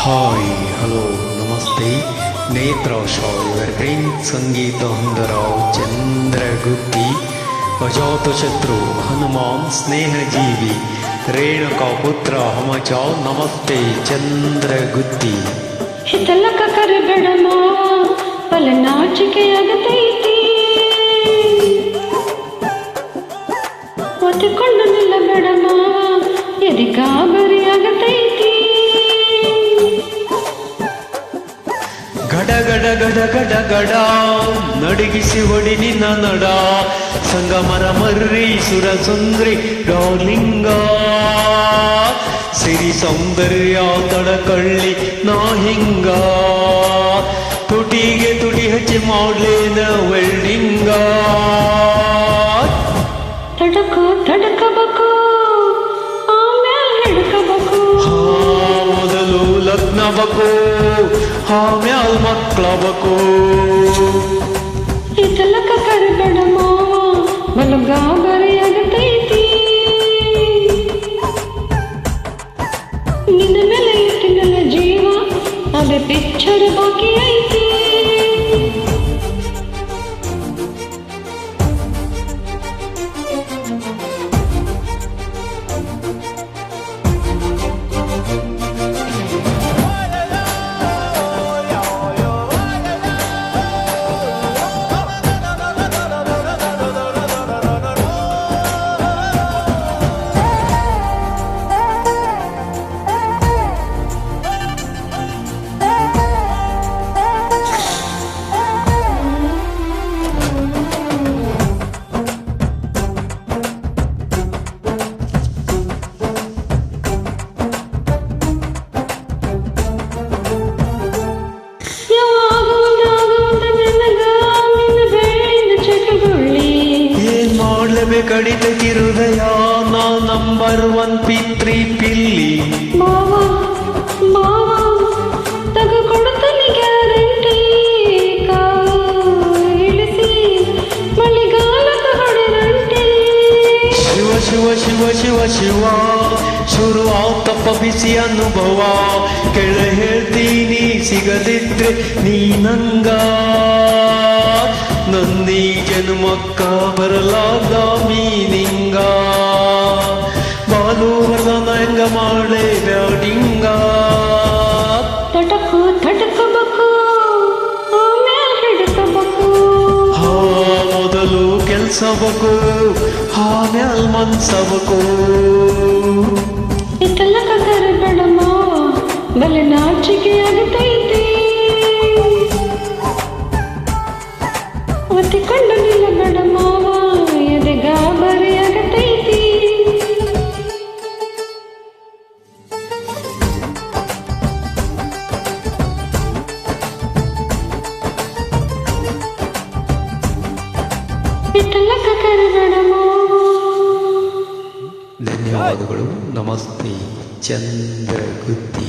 Hi hello ನಮಸ್ತೆ ನೇತ್ರಾಶಾಯ್ evergreen ಸಂಗೀತ ಹೊಂದರಾವ್ ಚಂದ್ರಗುತ್ತಿ ಅಜಾತಶತ್ರು ಹನುಮಾನ್ ಸ್ನೇಹಜೀವಿ ರೇಣುಕಾ ಪುತ್ರ ಹಮಚಾವ್ ನಮಸ್ತೆ ಚಂದ್ರಗುತ್ತಿ ಹಿತಲಕ ಕರಬೇಡಮ್ಮ ಬಲ ನಾಚಿಕೆಯಾಗತೈತಿ ಒತ್ತಿಕೊಂಡು ನಿಲ್ಲಬೇಡಮ್ಮ ಎದೆ ಗಾಬರಿಯಾಗತೈತಿ ಗಡ ಗಡ ಗಡ ಗಡ ಗಡ ನಡಿಗಿಸಿ ಹೊಡಿ ನಿನ್ನ ನಡ ಸಂಗಮರ ಮರ್ರಿ ಸುರ ಸುಂದ್ರಿ ಡಾರ್ಲಿಂಗ ಸಿರಿ ಸೌಂದರ್ಯ ತಡಕಳ್ಳಿ ನಾ ಹಿಂಗ ತುಟಿಗೆ ತುಟಿ ಹಚ್ಚಿ ಮಾಡ್ಲೇನ ವೆಲ್ಡಿಂಗ ತಡಕು ತಡಕಬೇಕು ಆಮೇಲೆ ಹಿಡ್ಕಬೇಕು ಮೊದಲು ಲಗ್ನಬೇಕು ಆಮ್ಯಾಲ್ ಮಕ್ಕಳಬೇಕು ಹಿತಲಕ ಕರಬೇಡಮ್ಮ ಬಲ ಗಾಬರಿಯಾಗತೈತಿ ನಿನ್ನ ಮೇಲೆ ಇಟ್ಟು ನನ್ನ ಜೀವ ಅದೇ ಪಿಕ್ಚರ್ ಬಾಕಿ ಐತಿ ಕಡಿತಕ್ಕೆ ಹೃದಯ ನಾ ನಂಬರ್ ಒನ್ ಪಿತ್ರಿ ಪಿಲ್ಲಿ ಮಾವ ಮಾವ ತಗೊಡ್ತಾನೆ ಗ್ಯಾರಂಟಿ ಇಳಿಸಿ ಮಳೆಗಾಲದ ಹೊಡೆರಂಟಿ ಶಿವ ಶಿವ ಶಿವ ಶಿವ ಶಿವ ಶುರು ಆತಪ್ಪ ಬಿಸಿ ಅನುಭವ ಕೆಳ ಹೇಳ್ತೀನಿ ಸಿಗದಿದ್ರೆ ನೀ ನಂಗ ನನ್ನೀ ಜನ್ಮಕ್ಕ ಬರಲಾದ ಮೀನಿಂಗ ಬಾಲುವರ್ಧನ ಹೆಂಗ ಮಾಡೇ ಬ್ಯಾಡಿಂಗ ತಟಕು ತಟಕಬೇಕು ಆಮೇಲೆ ಹಿಡ್ಕಬೇಕು ಮೊದಲು ಕೆಲ್ಸಬೇಕು ಆಮ್ಯಾಲ್ ಮನ್ಸಬೇಕು ಹಿತಲಕ ಕರಬೇಡಮ್ಮ ಬಲ ನಾಚಿಕೆಯಾಗತೈತಿ ಒತ್ತಿಕೊಂಡು ನಿಲ್ಲಬೇಡಮ್ಮ ಎದೆ ಗಾಬರಿಯಾಗತೈತಿ ಹಿತಲಕ ಕರಬೇಡಮ್ಮ. ಧನ್ಯವಾದಗಳು ನಮಸ್ತೆ ಚಂದ್ರಗುತ್ತಿ.